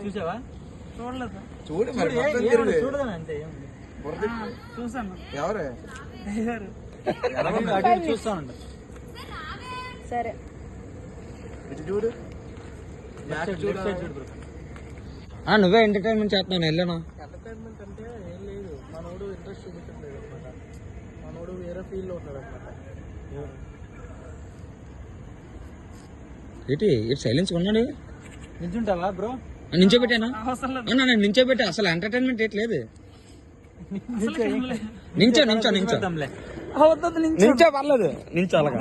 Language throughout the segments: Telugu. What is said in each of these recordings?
చూసావా? చూడదా అంటే చూసాను. ఎవరు చూస్తాను. సరే చూడు. నువ్వే ఎంటర్టైన్మెంట్ చేస్తున్నాను. వెళ్ళాను. ఎంటర్టైన్మెంట్ అంటే ఏం లేదు, మనోడు ఇంట్రెస్ట్ చూపించట్లేదు అనమాట. మనోడు వేరే ఫీల్ లో ఉన్నాడు అనమాట. ఏంటి ఇటు సైలెన్స్ ఉన్నాడు. నిల్చుంటావా బ్రో? నించోబెట్టానా? నేను నించోబెట్టా. అసలు ఎంటర్టైన్మెంట్ ఏంట్లేదు. నించో నించో నించో నించో పర్లేదు. నించో అలాగా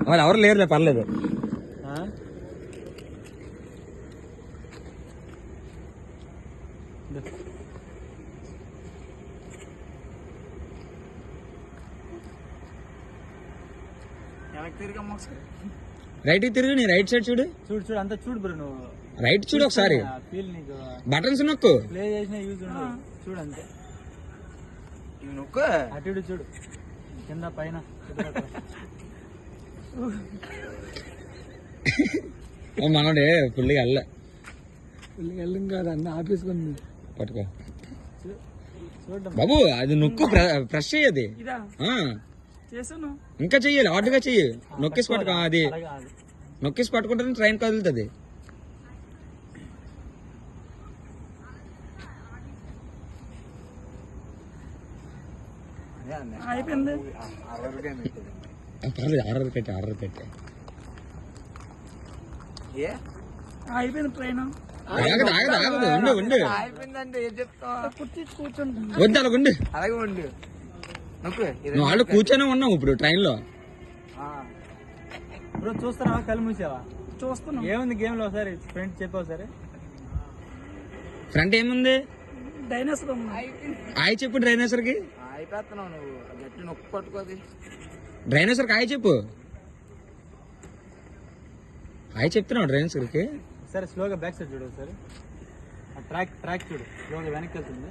వాళ్ళు ఎవరు లేరులే, పర్లేదు. రైట్ తిరుగు. నీ రైట్ సైడ్ చూడు. చూడు చూడు అంతా చూడు బ్రో. నువ్వు రైట్ చూడు ఒకసారి. బటన్స్ నొక్కు. ప్లే చేసిన యూజ్ ఉండదు. చూడు అంతే. నొక్కు. అటు ఇటు చూడు, కింద పైన. మనోడే ఫుల్గా వెళ్ళం కాదు, అన్న ఆఫీస్ ఉంది. పట్టుకో బాబు. అది నొక్కు. ప్రెస్ చెయ్యది. ఇంకా చెయ్యాలి. హార్డ్గా చెయ్యి. నొక్కేసి పట్టుకో. అది నొక్కేసి పట్టుకుంటే ట్రైన్ కదులుతుంది. పర్లేదు. ఆర్డర్ పెట్టే అయిపోయింది ట్రైన్. ఆగదు ఆగదు ఆగదు. ఉండు ఉండు. అయిపోయిందంటే ఏం చెప్తావు? కూర్చుంటా. వద్దు అలాగ ఉండు. అలాగే ఉండు. నువ్వు వాళ్ళు కూర్చొని ఉన్నావు ఇప్పుడు ట్రైన్ లో. బ్రో చూస్తున్నావా? కళ్ళు మూసావా? చూస్తున్నా. ఏముంది గేమ్ లో? ఒకసారి ఫ్రెండ్ చెప్పావు సరే. ఫ్రంట్ ఏముంది? డైనోసర్. ఆయి చెప్పు డైనోసర్ కి. అయిపోతున్నావు నువ్వు. గట్టి నొక్కు పట్టుకోది. డైనోసర్ కి ఆయి చెప్పు. ఆయి చెప్తున్నావు డైనోసర్ కి. సరే స్లోగా బ్యాక్ సైడ్ చూడు ఒకసారి. ట్రాక్ చూడు. స్లోగా వెనక్కి వెళ్తుంది.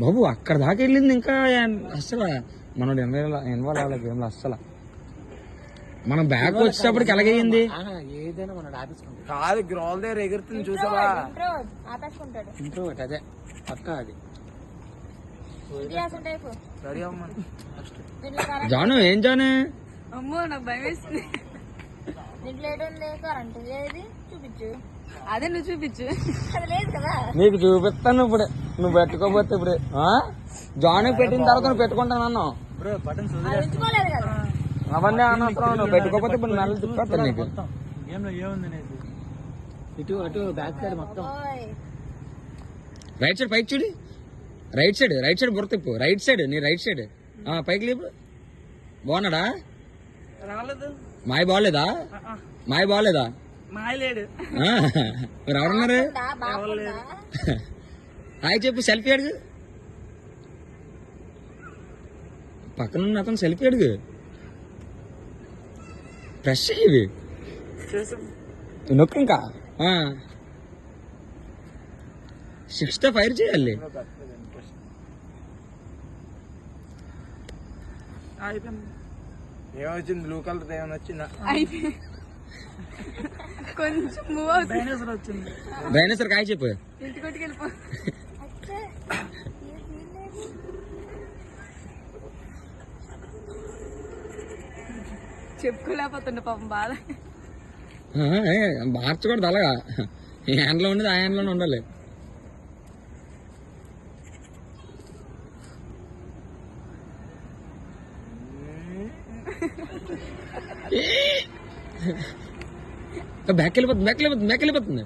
బాబు అక్కడ దాకా వెళ్ళింది. ఇంకా అసలు మనం ఇన్వాల్వ్ అవ్వలేదు గేమ్లో అస్సలు. మనం బ్యాక్ వచ్చేటప్పటికి ఎలాగయ్యింది? ఏదైనా మన కాదు, గ్రోల్ దగ్గర ఎగురుతుంది చూసావా? ఇంట్రోవర్ట్ అదే పక్కా. అది జాను. ఏం జాను? అమ్మో నాకు భయం వేస్తుంది. అదే నువ్వు చూపించు. నీకు చూపిస్తాను ఇప్పుడు. నువ్వు పెట్టుకోపోతే ఇప్పుడు జాను పెట్టిన తర్వాత నువ్వు పెట్టుకుంటాను. బ్రో బటన్స్ అవన్నీ అనవసరం. నువ్వు పెట్టుకోపోతే ఇప్పుడు నెలలు తిప్పేస్తాను నీకు. గేమ్ లో ఏముంది అనేది? ఇటు అటు బ్యాక్ సైడ్ మొత్తం. రైట్ సైడ్ పైకి చూడు. రైట్ సైడ్ బుర్ర తిప్పు. Right side. నీ రైట్ సైడ్ పైకి లేపు. బాగున్నాడా? రాలేదు. మాయ బాగలేదా? మాయలేడు. మీరు ఎవరున్నారు? హాయ్ చెప్పు. సెల్ఫీ అడుగు. పక్కన అతను సెల్ఫీ అడుగు. ఫ్రెష్ ఇవి నొక్కు. ఇంకా 6th ఫైర్ చేయాలి. ఏమొచ్చింది? బ్లూ కలర్ ఏమైనా వచ్చిందా? కొంచెం మూవ్ అవుతుంది. డైనోసర్ వచ్చింది. డైనోసర్ కాయ చెప్పు. ఇంటికొట్టుకు వెళ్ళిపో. చెప్పుకోలేకపోతుండే పాపం బాధ. మార్చకూడదు అలాగా. ఈ హ్యాండ్లో ఉండేది ఆ హ్యాండ్లోనే ఉండాలి. బ్యాక్ వెళ్ళిపోతుంది.